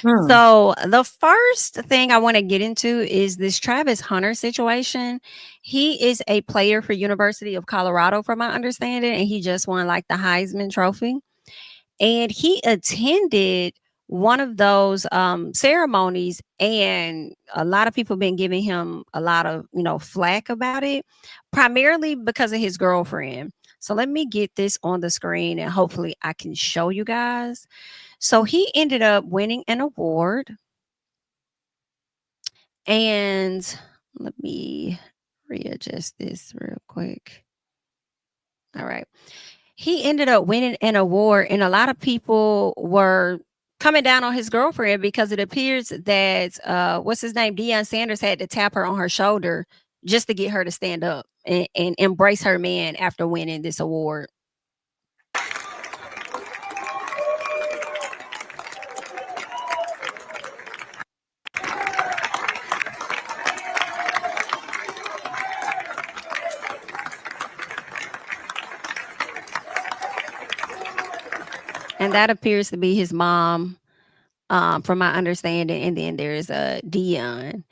Hmm. So the first thing I want to get into is this Travis Hunter situation. He is a player for University of Colorado, from my understanding, and he just won like the Heisman Trophy. And he attended one of those ceremonies, and a lot of people been giving him a lot of flack about it, primarily because of his girlfriend. So let me get this on the screen and hopefully I can show you guys. So he ended up winning an award, and let me readjust this real quick. All right. He ended up winning an award, and a lot of people were coming down on his girlfriend because it appears that what's his name, Deion Sanders, had to tap her on her shoulder just to get her to stand up and embrace her man after winning this award. And that appears to be his mom, from my understanding. And then there's a Dion.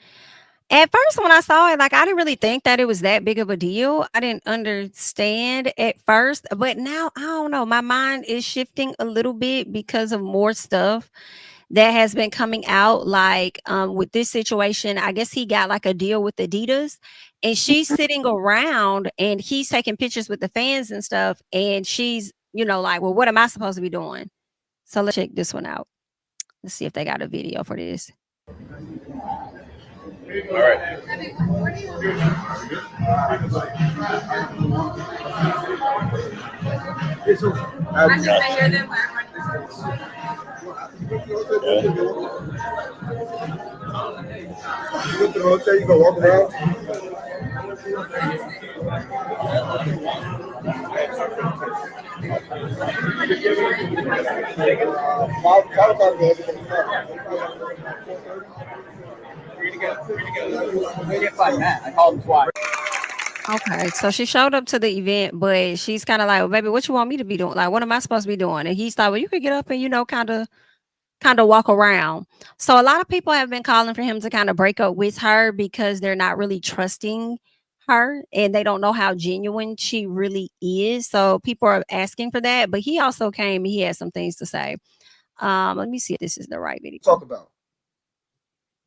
At first, when I saw it, like, I didn't really think that it was that big of a deal. I didn't understand at first, but now I don't know. My mind is shifting a little bit because of more stuff that has been coming out. Like, with this situation, I guess he got like a deal with Adidas, and she's sitting around and he's taking pictures with the fans and stuff. And she's, like, well, what am I supposed to be doing? So let's check this one out. Let's see if they got a video for this. All right. You go to the hotel, you go walk around. I called him twice. Okay, so she showed up to the event, but she's kind of like, well, baby, what you want me to be doing? Like, what am I supposed to be doing? And he's like, well, you could get up and, kind of walk around. So a lot of people have been calling for him to kind of break up with her because they're not really trusting her and they don't know how genuine she really is. So people are asking for that. But he also came, he had some things to say. Let me see if this is the right video. Talk about.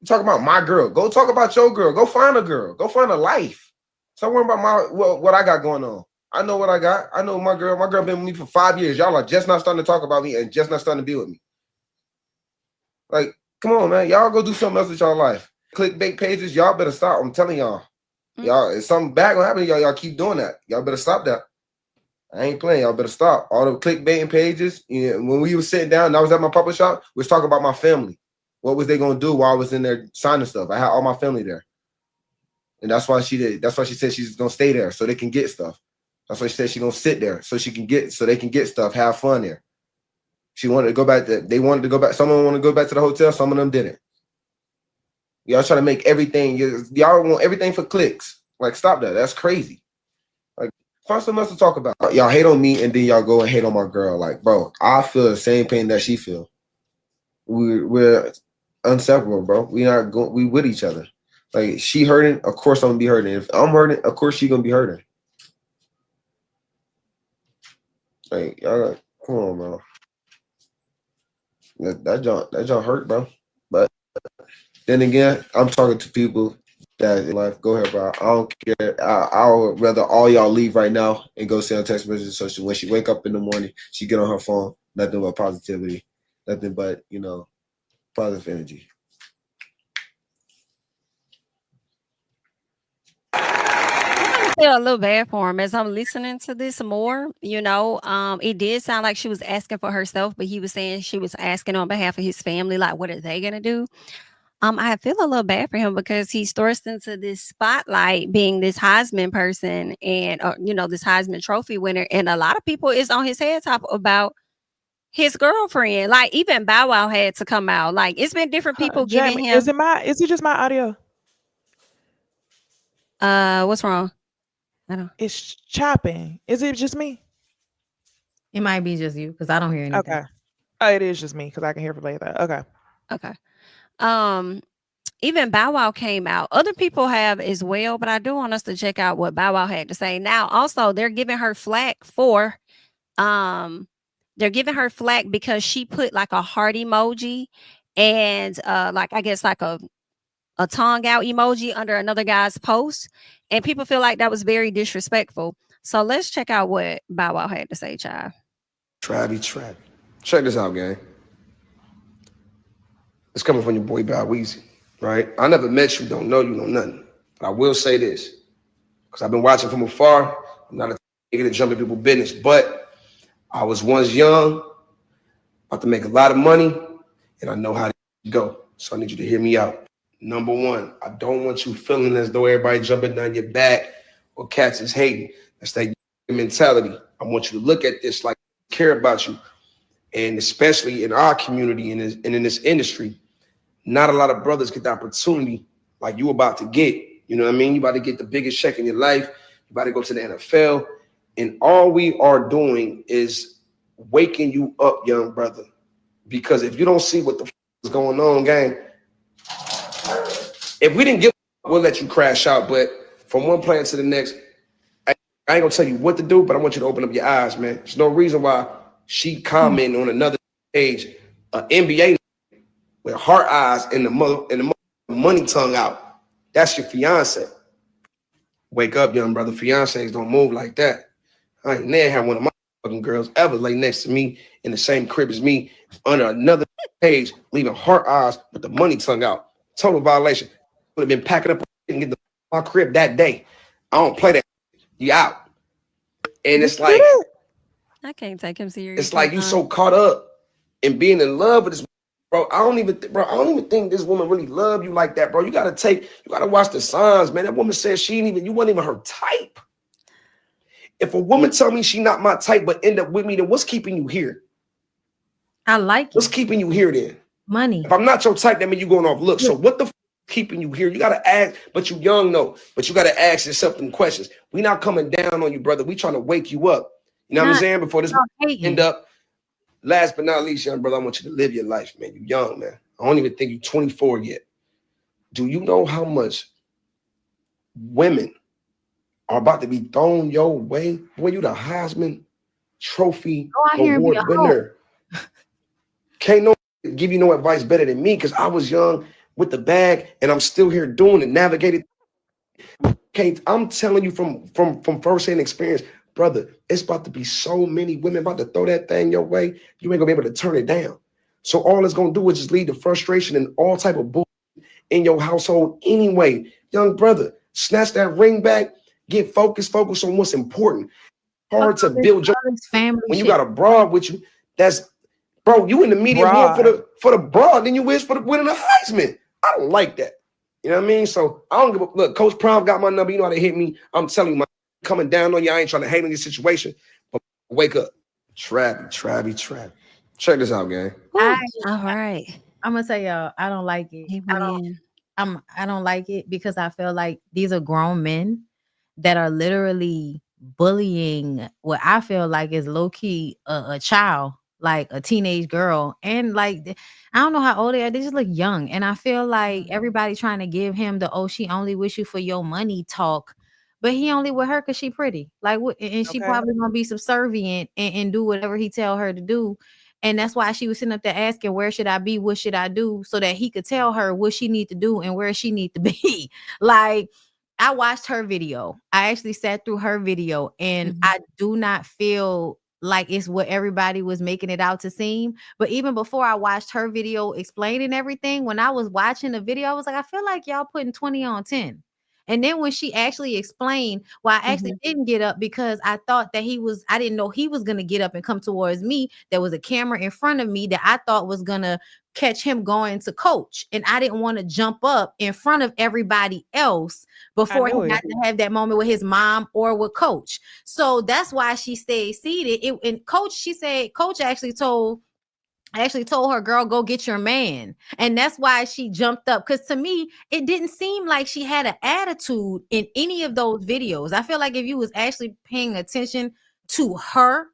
You talk about my girl. Go talk about your girl. Go find a girl. Go find a life. Stop worrying about what I got going on. I know what I got. I know my girl. My girl been with me for 5 years. Y'all are just not starting to talk about me and just not starting to be with me. Like, come on, man. Y'all go do something else with y'all life. Clickbait pages, y'all better stop. I'm telling y'all. Y'all, if something bad gonna happen to y'all, y'all keep doing that. Y'all better stop that. I ain't playing. Y'all better stop. All the clickbaiting pages. When we was sitting down and I was at my public shop, we was talking about my family. What was they gonna do while I was in there signing stuff? I had all my family there. And that's why she did. That's why she said she's gonna stay there so they can get stuff. That's why she said she's gonna sit there so they can get stuff, have fun there. She wanted to go back. They wanted to go back. Someone wanted to go back to the hotel. Some of them didn't. Y'all trying to make everything. Y'all want everything for clicks. Like, stop that. That's crazy. Like, find something else to talk about. Y'all hate on me and then y'all go and hate on my girl. Like, bro, I feel the same pain that she feel. We're inseparable, bro. We with each other. Like, she hurting, of course I'm gonna be hurting. If I'm hurting, of course she gonna be hurting. Like, y'all, come on, bro. That junk hurt, bro. But then again, I'm talking to people that in life. Go ahead, bro. I don't care. I would rather all y'all leave right now and go send a text message. So when she wake up in the morning, she get on her phone. Nothing but positivity. Nothing but positive energy. Feel a little bad for him as I'm listening to this more. It did sound like she was asking for herself, but he was saying she was asking on behalf of his family. Like, what are they gonna do? I feel a little bad for him because he's thrust into this spotlight being this Heisman person and this Heisman Trophy winner, and a lot of people is on his head top about his girlfriend. Like, even Bow Wow had to come out. Like, it's been different people giving Jamie, is him. it just my audio? What's wrong? I don't. It's chopping. Is it just me? It might be just you because I don't hear anything. Okay. Oh, it is just me because I can hear from later. Okay. Okay. Even Bow Wow came out. Other people have as well, but I do want us to check out what Bow Wow had to say. Now, also, they're giving her flack for they're giving her flack because she put like a heart emoji and like I guess like a tongue out emoji under another guy's post, and people feel like that was very disrespectful. So let's check out what Bow Wow had to say, child. Travi. Check this out, gang. It's coming from your boy Bow Weezy, right? I never met you, don't know you, know nothing. But I will say this, because I've been watching from afar. I'm not a nigga to jump in people's business, but I was once young, about to make a lot of money, and I know how to go. So I need you to hear me out. Number one, I don't want you feeling as though everybody jumping down your back or cats is hating. That's that mentality. I want you to look at this like I care about you. And especially in our community and in this industry, not a lot of brothers get the opportunity like you about to get. You know what I mean? You about to get the biggest check in your life. You about to go to the NFL. And all we are doing is waking you up, young brother. Because if you don't see what the is going on, gang, if we didn't give up, we'll let you crash out. But from one plan to the next, I ain't gonna tell you what to do, but I want you to open up your eyes, man. There's no reason why she commenting on another page, NBA with heart eyes and the money tongue out. That's your fiance. Wake up, young brother. Fiancés don't move like that. I ain't never had one of my fucking girls ever lay next to me in the same crib as me under another page, leaving heart eyes with the money tongue out. Total violation. Would have been packing up and getting my crib that day. I don't play that. You out. And it's like I can't take him seriously. it's like you so caught up in being in love with this, bro. I don't even think this woman really loved you like that, bro. You gotta watch the signs, man. That woman said you wasn't even her type. If a woman tell me she not my type but end up with me, then what's keeping you here? I like What's it. keeping you here then? Money. If I'm not your type, that means you going off look. So what the f keeping you here? You gotta ask, but you young though. But you gotta ask yourself them questions. We not coming down on you, brother. We trying to wake you up. You know what I'm saying? Before this end up. Last but not least, young brother, I want you to live your life, man. You young, man. I don't even think you're 24 yet. Do you know how much women are about to be thrown your way? Boy, you the Heisman Trophy award winner. Can't no give you no advice better than me because I was young with the bag and I'm still here doing it, navigating. I'm telling you from firsthand experience, brother, it's about to be so many women about to throw that thing your way. You ain't gonna be able to turn it down. So all it's gonna do is just lead to frustration and all type of bull in your household anyway. Young brother, snatch that ring back, get focused on what's important. Hard to build your family. When you got a broad with you, that's bro, you in the media more for the broad than you is for the winning the Heisman. I don't like that. You know what I mean? So I don't give a look. Coach Prime got my number. You know how they hit me. I'm telling you, my coming down on you. I ain't trying to hate on your situation, but wake up. Travi. Check this out, gang. All right. I'm gonna tell y'all, I don't like it. I don't like it because I feel like these are grown men that are literally bullying what I feel like is low-key a child, like a teenage girl. And like I don't know how old they are, they just look young. And I feel like everybody trying to give him the she only wish you for your money talk, but he only with her because she pretty. Like and she probably gonna be subservient and do whatever he tell her to do. And that's why she was sitting up there asking, where should I be? What should I do? So that he could tell her what she need to do and where she need to be. Like, I watched her video. I actually sat through her video and I do not feel like it's what everybody was making it out to seem. But even before I watched her video explaining everything, when I was watching the video, I was like, I feel like y'all putting 20 on 10. And then when she actually explained why I actually didn't get up because I thought that I didn't know he was going to get up and come towards me. There was a camera in front of me that I thought was going to catch him going to coach. And I didn't want to jump up in front of everybody else before he got to have that moment with his mom or with coach. So that's why she stayed seated. And coach, she said, coach actually told her, girl, go get your man. And that's why she jumped up. Because to me, it didn't seem like she had an attitude in any of those videos. I feel like if you was actually paying attention to her,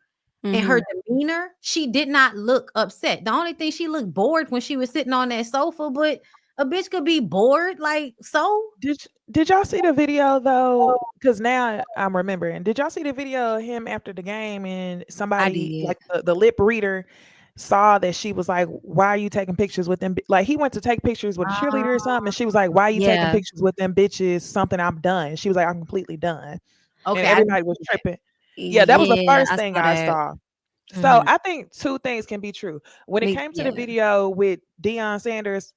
and her demeanor, she did not look upset. The only thing, she looked bored when she was sitting on that sofa, but a bitch could be bored. Like, so Did y'all see the video though? Because now I'm remembering. Did y'all see the video of him after the game and somebody did. like the lip reader saw that she was like, "Why are you taking pictures with them?" Like he went to take pictures with a cheerleader or something, and she was like, "Why are you taking Yeah. pictures with them bitches? Something I'm done." She was like, "I'm completely done." okay, And I didn't everybody was see that. tripping. Yeah, that was the Yeah, first I thing saw I that. saw. So Mhm. I think two things can be true. When it Me came to the yeah. video with Deion Sanders,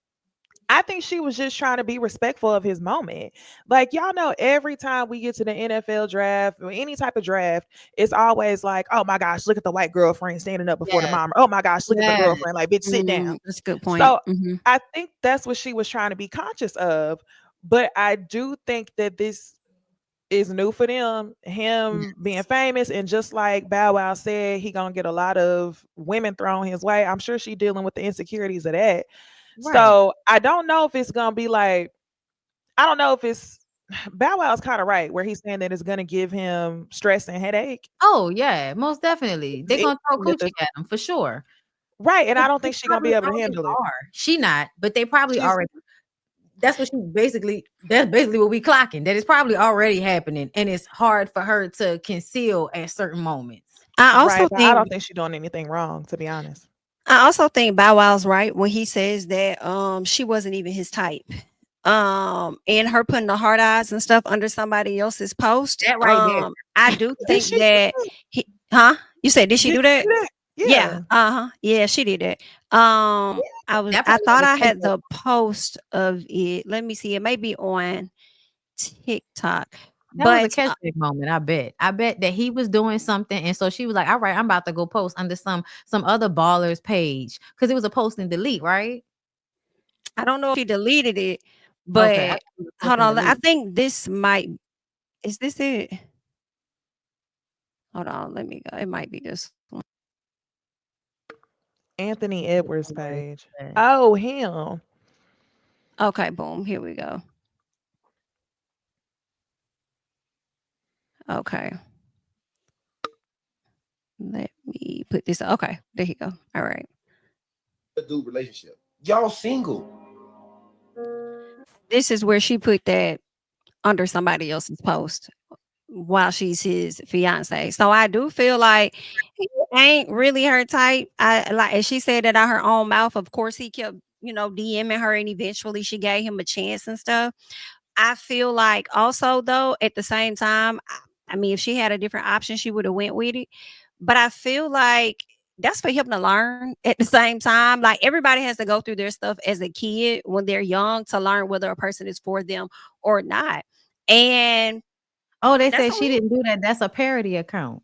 I think she was just trying to be respectful of his moment. Like, y'all know, every time we get to the NFL draft or any type of draft, it's always like, oh my gosh, look at the white girlfriend standing up before the Yes. mom. Oh my gosh, look at the Yes. girlfriend. Like, bitch, sit down. That's a good point. So I think that's what she was trying to be conscious of. But I do think that this is new for them, him being famous, and just like Bow Wow said, he gonna get a lot of women thrown his way. I'm sure she dealing with the insecurities of that. Right. So I don't know if it's gonna be like, I don't know if it's Bow Wow's kind of right where he's saying that it's gonna give him stress and headache. Oh yeah, most definitely. They're gonna throw With coochie at him for sure. Right, and I don't They think she's gonna be probably able to already handle it. are. She not, but they probably She's already. That's what she basically. That's basically what we clocking. That is probably already happening, and it's hard for her to conceal at certain moments. I also right, but I think don't think she's doing anything wrong, to be honest. Bow Wow's right when he says that she wasn't even his type. And her putting the hard eyes and stuff under somebody else's post. That right there. I do Did think she do that that? you said did she Did do she that? do that? Yeah. Yeah. Yeah, she did it. That I probably thought was I a had case. the post of it. Let me see. It may be on TikTok. That was a But catchback moment. I bet that he was doing something, and so she was like, "All right, I'm about to go post under some other baller's page because it was a post and delete, right?" I don't know if she deleted it, Okay, I but think it was a post hold and on. I delete. think this might is this it? Hold on, let me go. It might be this one. Anthony Edwards page. Oh, him. Okay, boom. Here we go. Okay. Let me put this. Okay, there you go. All right. A dude relationship. Y'all single. This is where she put that under somebody else's post while she's his fiance. So I do feel like he ain't really her type. I like, and she said that out her own mouth. Of course, he kept, DMing her, and eventually she gave him a chance and stuff. I feel like also though, at the same time, I mean, if she had a different option, she would have went with it. But I feel like that's for him to learn at the same time. Like everybody has to go through their stuff as a kid when they're young to learn whether a person is for them or not. And Oh, they that's said on she him. didn't do that. That's a parody account.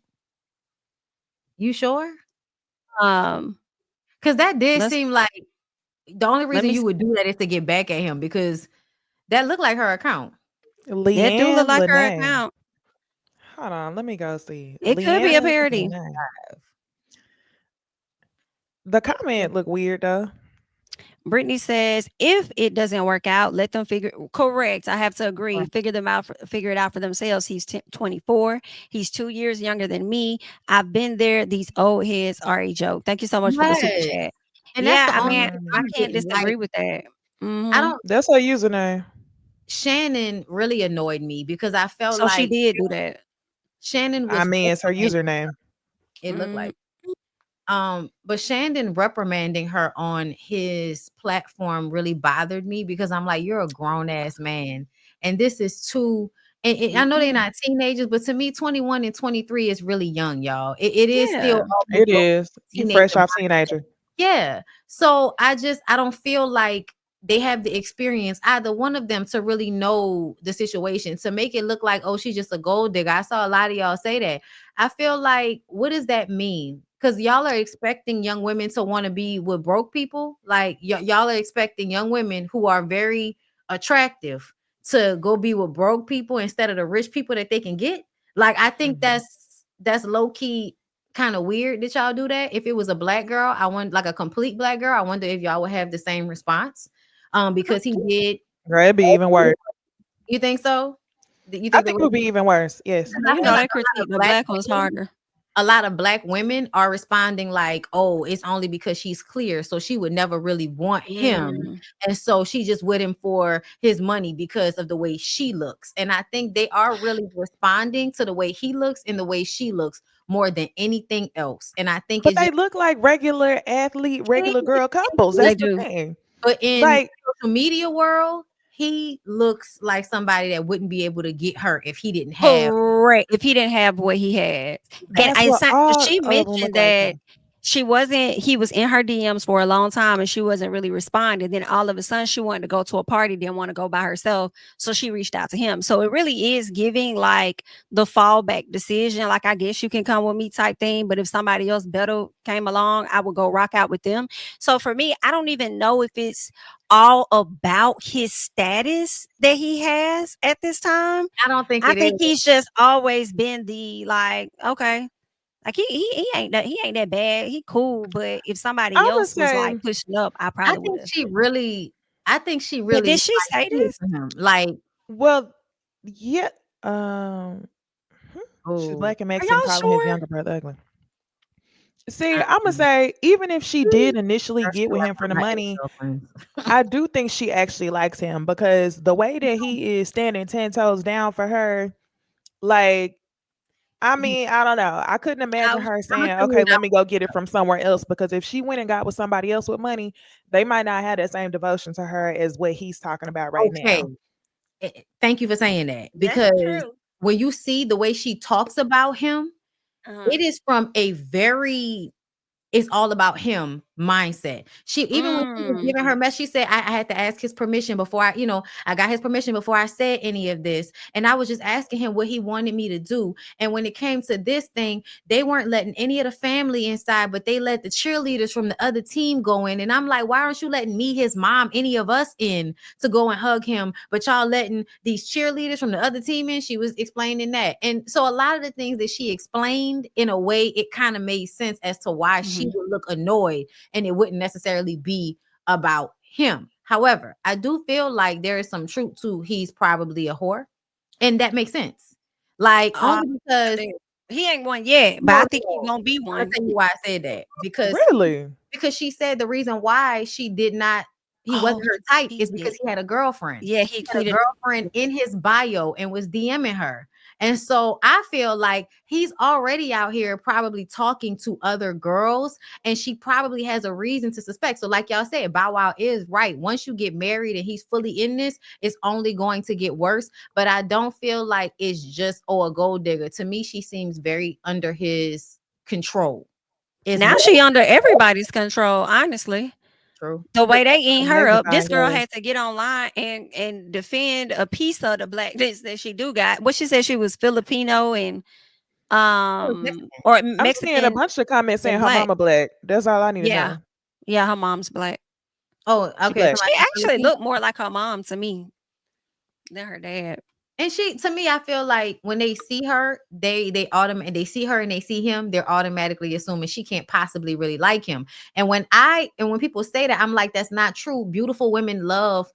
You sure? Because that did Let's seem like the only let reason me you would do that is to get back at him because that looked like her account. That do look Leanne like her Lene. account. Hold on, let me go see. It could be a Leanne parody. Lene. The comment look weird though. Brittany says, if it doesn't work out, let them figure. Correct. I have to agree. Right. Figure it out for themselves. He's 24. He's 2 years younger than me. I've been there. These old heads are a joke. Thank you so much for the super Right. chat. And Yeah, that's the I only mean, thing I I can't didn't like. disagree with that. I don't. That's her username. Shannon really annoyed me because I felt So she like did do that. Shannon I was mean, it's her reprimanding. username. It looked Mm, like. But Shandon reprimanding her on his platform really bothered me because I'm like, you're a grown ass man, and this is too. And I know they're not teenagers, but to me, 21 and 23 is really young, y'all. It is still Yeah. It almost is. You teenager fresh off mindset. teenager. Yeah. So I don't feel like they have the experience, either one of them, to really know the situation, to make it look like, oh, she's just a gold digger. I saw a lot of y'all say that. I feel like, what does that mean? Because y'all are expecting young women to want to be with broke people. Like y'all are expecting young women who are very attractive to go be with broke people instead of the rich people that they can get. Like, I think that's low key kind of weird that y'all do that. If it was a black girl, I want like a complete black girl, I wonder if y'all would have the same response. Because he did. Girl, it'd be even worse. You think so? You I think they think it would be even worse. Yes. I feel like that a lot critique, of the black black one's women, harder. a lot of black women are responding like, oh, it's only because she's clear, so she would never really want him, and so she just with him for his money because of the way she looks. And I think they are really responding to the way he looks and the way she looks more than anything else. And I think But it's they just look like regular athlete, regular girl couples. They That's the do. thing. but in Like, social media world, he looks like somebody that wouldn't be able to get her if he didn't have. Correct. If he didn't have what he had. And that's what all she of them mentioned look like that him. he was in her DMs for a long time and she wasn't really responding. Then all of a sudden she wanted to go to a party, didn't want to go by herself. So she reached out to him. So it really is giving like the fallback decision. Like, I guess you can come with me type thing. But if somebody else better came along, I would go rock out with them. So for me, I don't even know if it's all about his status that he has at this time. I don't think I it is. think he's just always been the like, okay, like he ain't that bad. He cool, but if somebody I'ma else was like say, pushing up, I I probably would think have. she really, I think she Yeah, really did she say catered this? to him. Like, well, yeah, um, she's oh, black and Are Mexican, y'all calling his sure? younger brother ugly. See, I'ma say, even if she did initially that's get with like him for the my money, ex-girlfriends. I do think she actually likes him because the way that he is standing 10 toes down for her, like, I mean, I don't know. I couldn't imagine her I'm gonna saying, tell you okay, what let me go get it from somewhere else. Because if she went and got with somebody else with money, they might not have that same devotion to her as what he's talking about right okay. now. Thank you for saying that, That's because true. when you see the way she talks about him, Uh-huh. it is from a very it's all about him mindset. She even when she was giving Mm. her message, she said, I had to ask his permission before I got his permission before I said any of this. And I was just asking him what he wanted me to do. And when it came to this thing, they weren't letting any of the family inside, but they let the cheerleaders from the other team go in. And I'm like, why aren't you letting me, his mom, any of us in to go and hug him? But y'all letting these cheerleaders from the other team in? She was explaining that. And so a lot of the things that she explained, in a way, it kind of made sense as to why she would look annoyed, and it wouldn't necessarily be about him. However, I do feel like there is some truth to he's probably a whore, and that makes sense. Like, Uh, only because he ain't one yet, but I no, think he no. gonna be I'm gonna one. tell you why I said that. Really? Because she said the reason why he Oh, wasn't her type he is because did. he had a girlfriend. Yeah, he He had a tweeted. girlfriend in his bio and was DMing her. And so I feel like he's already out here probably talking to other girls, and she probably has a reason to suspect. So, like y'all said, Bow Wow is right. Once you get married and he's fully in this, it's only going to get worse. But I don't feel like it's just a gold digger. To me, she seems very under his control. Is Now what she under everybody's control, honestly. true. The But way they that's eat a her up, this magnifying girl glass. had to get online and defend a piece of the blackness that she do got. What she said, she was Filipino and or I'm seeing a Mexican bunch of comments saying and her black. mama black. That's all I need to Yeah. know. Yeah, her mom's black. Oh, She okay. black. She Somebody actually looked more like her mom to me than her dad. And she, to me, I feel like when they see her, they see her and they see him, they're automatically assuming she can't possibly really like him. And when people say that, I'm like, that's not true. Beautiful women love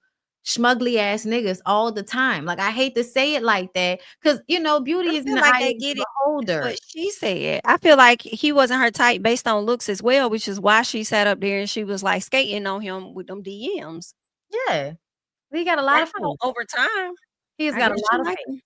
schmuggly ass niggas all the time. Like, I hate to say it like that, because I beauty is in feel the like eye they of get the it. That's beholder. what she said. I feel like he wasn't her type based on looks as well, which is why she sat up there and she was like skating on him with them DMs. Yeah, he got a lot Now, of faith. over time, He has I got a guess she lot of liked faith. him.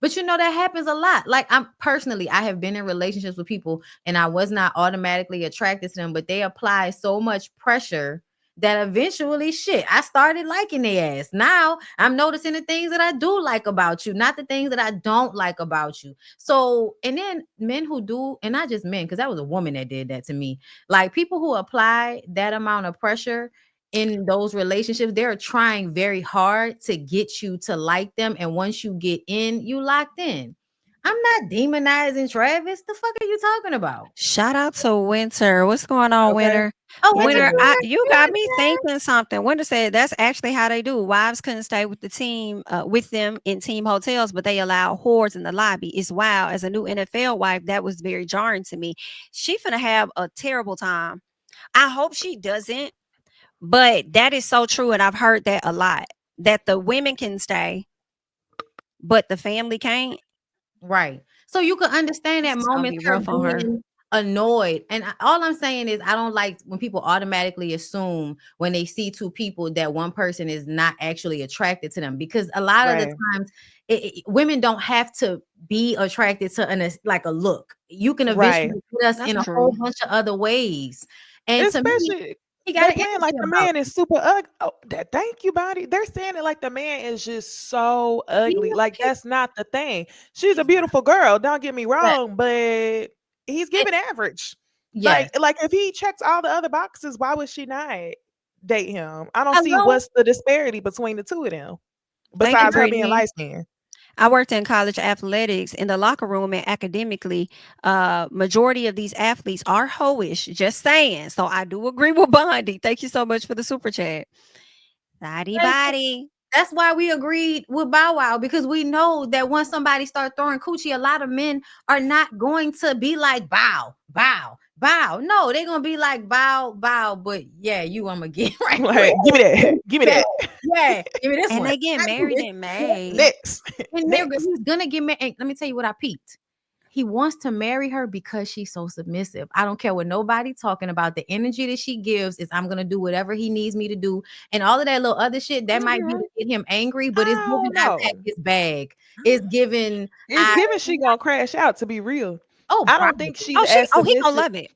But that happens a lot. Like, I have been in relationships with people and I was not automatically attracted to them, but they apply so much pressure that eventually I started liking their ass. Now I'm noticing the things that I do like about you, not the things that I don't like about you. So, and then men who do, and not just men, because that was a woman that did that to me. Like, people who apply that amount of pressure in those relationships, they're trying very hard to get you to like them. And once you get in, you locked in. I'm not demonizing Travis. The fuck are you talking about? Shout out to Winter. What's going on, Okay. Winter? Oh, what's Winter. Winter, up? you got me thinking something. Winter said that's actually how they do. Wives couldn't stay with the team, with them in team hotels, but they allow whores in the lobby. It's wild. As a new NFL wife, that was very jarring to me. She finna have a terrible time. I hope she doesn't, but that is so true, and I've heard that a lot. That the women can stay, but the family can't. Right. So you can understand that This is gonna moment be her rough on her. being annoyed. And all I'm saying is I don't like when people automatically assume when they see two people that one person is not actually attracted to them, because a lot of the Right. times women don't have to be attracted to like a look. You can Right. eventually get us That's in a true. whole bunch of other ways. And to me, Especially he they got an playing energy like the about man is super ugly. Oh, that thank you, body. They're saying it like the man is just so ugly. it. Like that's not the thing. She's a He's not. beautiful girl. Don't get me Yeah. wrong, but he's And- giving average. yes. Like if he checks all the other boxes, why would she not date him? I don't see Hello. what's the disparity between the two of them Thank you, besides her being Brittany. light skinned. I worked in college athletics in the locker room and academically, majority of these athletes are hoish, just saying. So I do agree with Bondi. Thank you so much for the super chat. Body body. That's why we agreed with Bow Wow, because we know that once somebody starts throwing coochie, a lot of men are not going to be like bow, bow, bow. No, they're gonna be like bow, bow. But yeah, you I'm gonna get right. Like, give me that. Give me Yeah, that. yeah, give me this And one. they get married in May. Next. And Next. he's gonna get married. And let me tell you what I peeped. He wants to marry her because she's so submissive. I don't care what nobody talking about. The energy that she gives is I'm gonna do whatever he needs me to do, and all of that little other shit that No, might you're be right. to get him angry. But it's Oh given I pack no. his bag. It's given It's I given she gonna crash out, to be real. I don't think probably. she's as He gonna submissive. love it.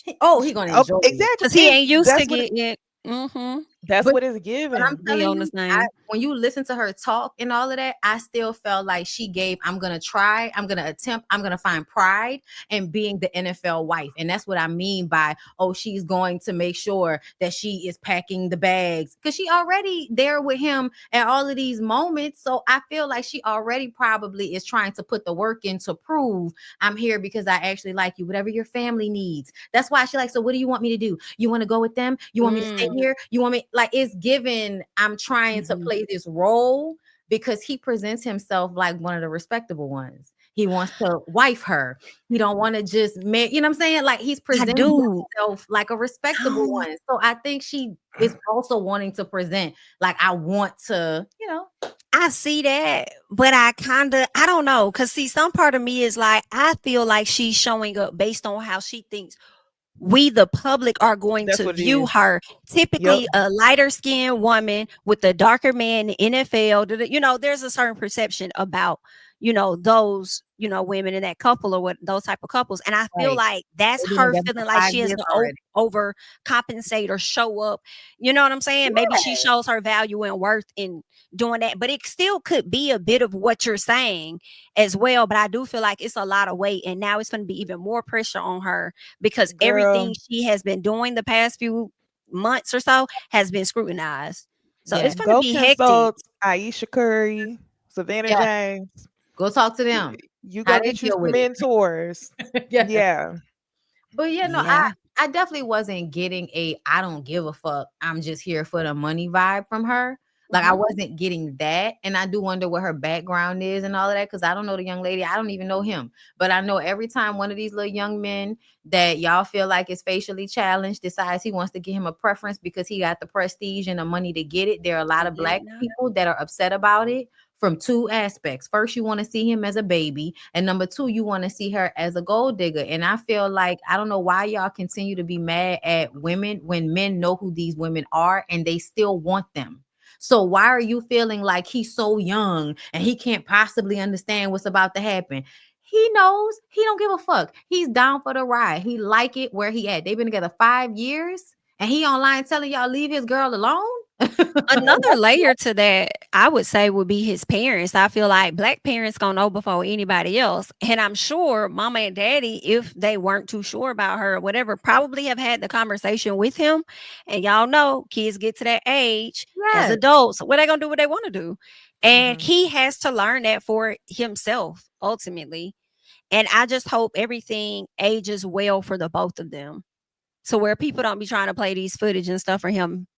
He gonna Oh, enjoy it. exactly. Because he ain't used to That's what getting it. Mm-hmm. that's But what it's But I'm given. Be telling on the you, same. when you listen to her talk and all of that, I still felt like she gave, I'm going to try, I'm going to attempt, I'm going to find pride in being the NFL wife. And that's what I mean by, oh, she's going to make sure that she is packing the bags, because she already there with him at all of these moments. So I feel like she already probably is trying to put the work in to prove I'm here because I actually like you, whatever your family needs. That's why she like, so what do you want me to do? You want to go with them? You want me to stay here? You want me, like, it's given I'm trying to play this role, because he presents himself like one of the respectable ones. He wants to wife her. He don't want to just make, you know what I'm saying? Like, he's I presenting do. himself like a respectable one. So I think she is also wanting to present like, I want to, I see that, but I don't know. Cause see, some part of me is like, I feel like she's showing up based on how she thinks we, the public, are going That's to what it view is. her. Yep. Typically, a lighter skinned woman with a darker man in the NFL. You know, there's a certain perception about, those, women in that couple, or what those type of couples. And I feel right. like that's They've been her together feeling for like 5 she has years to already. overcompensate or show up. You know what I'm saying? Maybe she shows her value and worth in doing that, but it still could be a bit of what you're saying as well. But I do feel like it's a lot of weight, and now it's going to be even more pressure on her because everything Girl, she has been doing the past few months or so has been scrutinized. So Yeah. it's going to go be hectic. consult Aisha Curry, Savannah Yeah. James. Go talk to You, them. you How go they get you deal some with it. mentors. Yeah. Yeah. But yeah, no, Yeah. I definitely wasn't getting a I don't give a fuck, I'm just here for the money vibe from her. Like, I wasn't getting that. And I do wonder what her background is and all of that, because I don't know the young lady. I don't even know him. But I know every time one of these little young men that y'all feel like is facially challenged decides he wants to give him a preference because he got the prestige and the money to get it, there are a lot of black people that are upset about it from two aspects. First, you want to see him as a baby. And number two, you want to see her as a gold digger. And I feel like, I don't know why y'all continue to be mad at women when men know who these women are and they still want them. So why are you feeling like he's so young and he can't possibly understand what's about to happen? He knows. He don't give a fuck. He's down for the ride. He like it where he at. They've been together 5 years and he online telling y'all leave his girl alone. Another layer to that, I would say, would be his parents. I feel like black parents gonna know before anybody else. And I'm sure mama and daddy, if they weren't too sure about her or whatever, probably have had the conversation with him. And y'all know kids get to that age as Yes. adults. What they gonna do what they want to do. And Mhm. he has to learn that for himself ultimately. And I just hope everything ages well for the both of them. So where people don't be trying to play these footage and stuff for him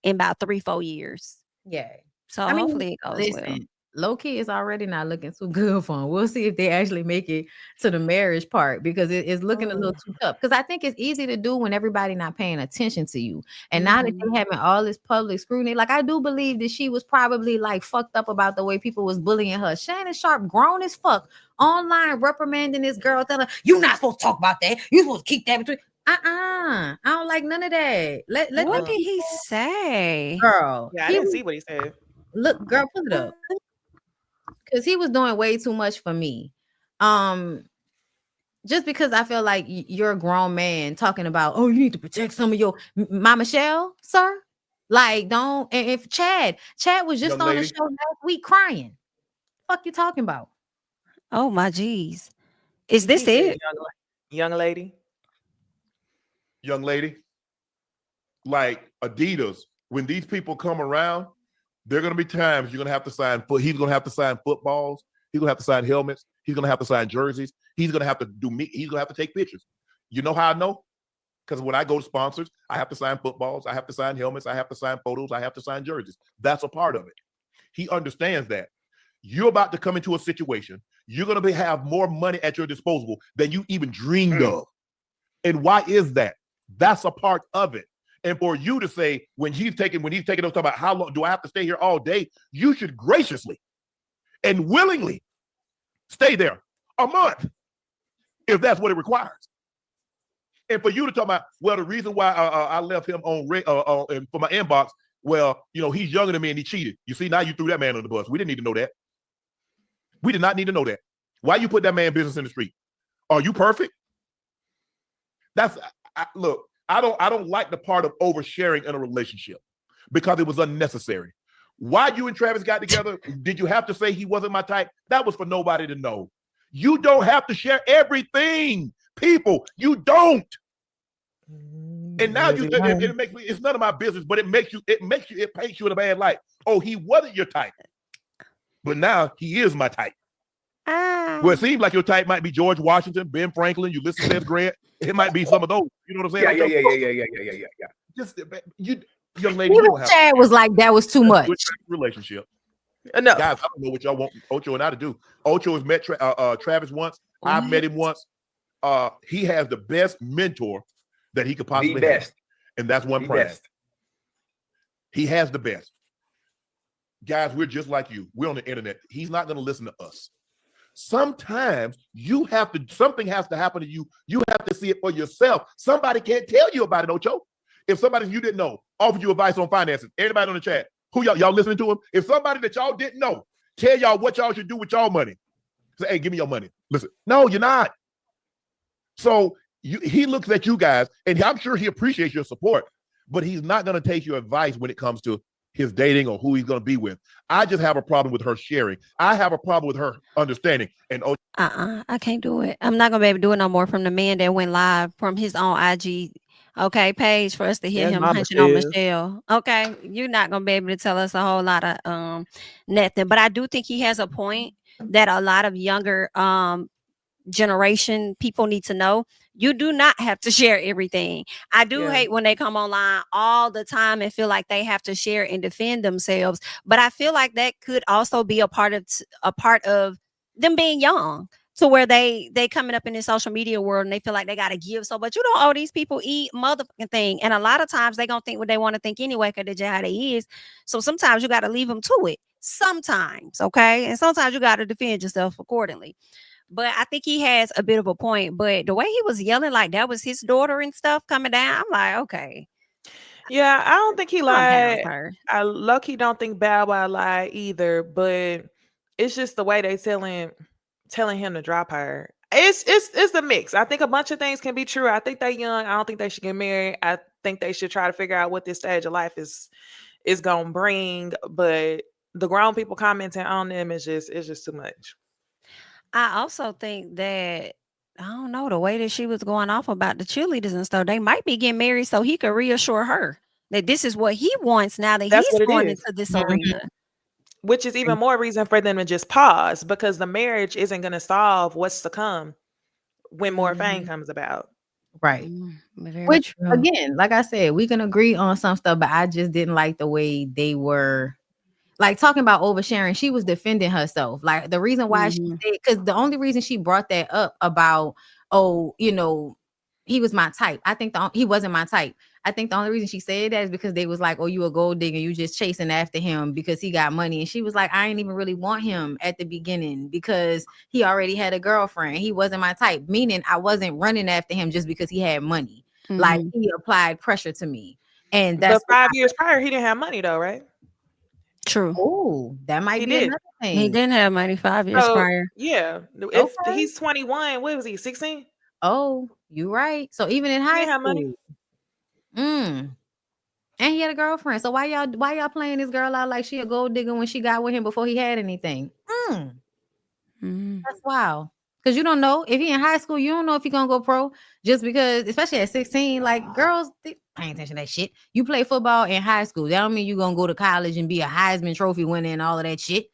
in about 3-4 years. Yeah. So I mean, hopefully it goes well. low key is already not looking too good for him. We'll see if they actually make it to the marriage part because it's looking a little too tough. Because I think it's easy to do when everybody not paying attention to you. And now that they having all this public scrutiny, like I do believe that she was probably like fucked up about the way people was bullying her. Shannon Sharpe, grown as fuck, online reprimanding this girl, telling her, "You not supposed to talk about that. You supposed to keep that between." I don't like none of that. Let What did he say? girl. Yeah, I didn't see what he said. Look, girl, pull it up. Because he was doing way too much for me. Just because I feel like you're a grown man talking about, oh, you need to protect some of your my Michelle, sir. Like, don't. And if Chad was just on the show last week crying. Fuck you talking about? Oh my geez. Is this He said, it? young lady. Young lady, like Adidas, when these people come around, there are going to be times you're going to have to sign. He's going to have to sign footballs. He's going to have to sign helmets. He's going to have to sign jerseys. He's going to have to he's going to have to take pictures. You know how I know? Because when I go to sponsors, I have to sign footballs. I have to sign helmets. I have to sign photos. I have to sign jerseys. That's a part of it. He understands that. You're about to come into a situation. You're going to have more money at your disposal than you even dreamed of. And why is that? That's a part of it. And for you to say, when he's taking those talking about how long do I have to stay here all day, you should graciously and willingly stay there a month if that's what it requires. And for you to talk about, well, the reason why I left him on for my inbox, well, you know, he's younger than me and he cheated. You see, now you threw that man on the bus. We didn't need to know that. We did not need to know that. Why you put that man business in the street? Are you perfect? Look, I don't like the part of oversharing in a relationship because it was unnecessary. Why you and Travis got together, did you have to say he wasn't my type? That was for nobody to know. You don't have to share everything, people. You don't. And now it makes me, it's none of my business, but it paints you in a bad light. Oh, he wasn't your type. But now he is my type. Well, it seems like your type might be George Washington, Ben Franklin, Ulysses S. Grant. It might be some of those. You know what I'm saying? Yeah. Just young lady. Chad was like, that was too much. Relationship. No, guys, I don't know what y'all want Ocho and I to do. Ocho has met Travis once. I've met him once. He has the best mentor that he could possibly have, and that's one Prime. He has the best. Guys, we're just like you. We're on the internet. He's not going to listen to us. Sometimes something has to happen to you. You have to see it for yourself. Somebody can't tell you about it, Ocho. If somebody you didn't know offered you advice on finances, everybody on the chat, who y'all listening to him? If somebody that y'all didn't know tell y'all what y'all should do with y'all money, say, hey, give me your money. Listen, no, you're not. So he looks at you guys, and I'm sure he appreciates your support, but he's not going to take your advice when it comes to his dating or who he's going to be with. I just have a problem with her sharing. I have a problem with her understanding. And I can't do it. I'm not going to be able to do it no more from the man that went live from his own IG page for us to hear him hunching on Michelle. Okay, you're not going to be able to tell us a whole lot of nothing. But I do think he has a point that a lot of younger generation people need to know. You do not have to share everything. I do hate when they come online all the time and feel like they have to share and defend themselves. But I feel like that could also be a part of them being young, to where they coming up in the social media world and they feel like they got to give so much. You don't owe these people eat motherfucking thing. And a lot of times they gonna think what they want to think anyway, because that's just how they is. So sometimes you got to leave them to it. Sometimes, okay? And sometimes you got to defend yourself accordingly. But I think he has a bit of a point. But the way he was yelling like that was his daughter and stuff coming down, I'm like, okay. Yeah, I don't think he lied. I low-key don't think Bow Wow lied either, but it's just the way they telling him to drop her. It's a mix. I think a bunch of things can be true. I think they're young. I don't think they should get married. I think they should try to figure out what this stage of life is gonna bring. But the grown people commenting on them is just too much. I also think that, I don't know, the way that she was going off about the cheerleaders and stuff, they might be getting married so he could reassure her that this is what he wants now that he's going into this arena. Which is even more reason for them to just pause, because the marriage isn't going to solve what's to come when more fame comes about. Right. Which, again, like I said, we can agree on some stuff, but I just didn't like the way they were. like talking about oversharing, she was defending herself. Like the reason why she Mhm. said, because the only reason she brought that up about, oh, you know, he was my type. I think he wasn't my type. I think the only reason she said that is because they was like, oh, you a gold digger, you just chasing after him because he got money. And she was like, I didn't even really want him at the beginning because he already had a girlfriend. He wasn't my type, meaning I wasn't running after him just because he had money. Like Mhm. he applied pressure to me. And But that's what 5 years prior, he didn't have money though, right? True. oh, that might He be did. another He thing. didn't have money 5 years So prior. yeah, if Okay. he's 21, what was he? 16? Oh, you right. So even in He high didn't have money. school. Mm. And he had a girlfriend. So why y'all playing this girl out like she a gold digger when she got with him before he had anything? Mhm. That's wild. Because you don't know if he in high school, you don't know if he gonna go pro just because, especially at 16, like girls they paying attention to that shit. You play football in high school. That don't mean you gonna go to college and be a Heisman Trophy winner and all of that shit.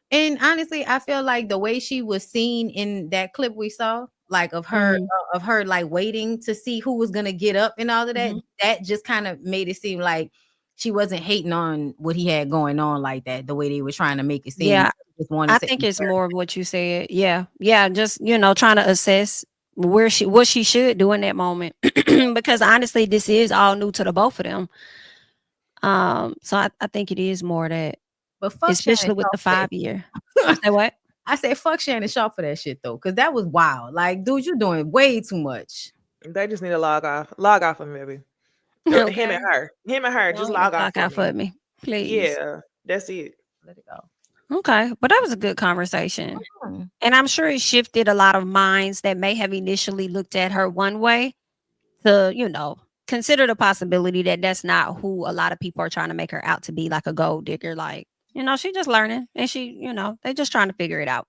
And honestly, I feel like the way she was seen in that clip we saw, like Mhm. of her like waiting to see who was gonna get up and all of that, Mhm. that just kind of made it seem like she wasn't hating on what he had going on like that, the way they were trying to make it seem. Yeah, Just wanted I to think it's encourage. more of what you said. Yeah. Yeah, just, trying to assess what she should do in that moment. Because honestly, this is all new to the both of them. So I think it is more that, But fuck Shannon especially with Sharpe the for that 5 year. You shit. say what? I said fuck Shannon Sharpe for that shit though, because that was wild. Like, dude, you're doing way too much. They just need to log off. Log off of me, baby. Him and Okay. her. Him and her. Go Just ahead and log off clock for out for me. me, please. Yeah, that's it. Let it go. Okay. But that was a good conversation. Hmm. And I'm sure it shifted a lot of minds that may have initially looked at her one way to, consider the possibility that that's not who a lot of people are trying to make her out to be, like a gold digger. Like, she just learning and she, they just trying to figure it out.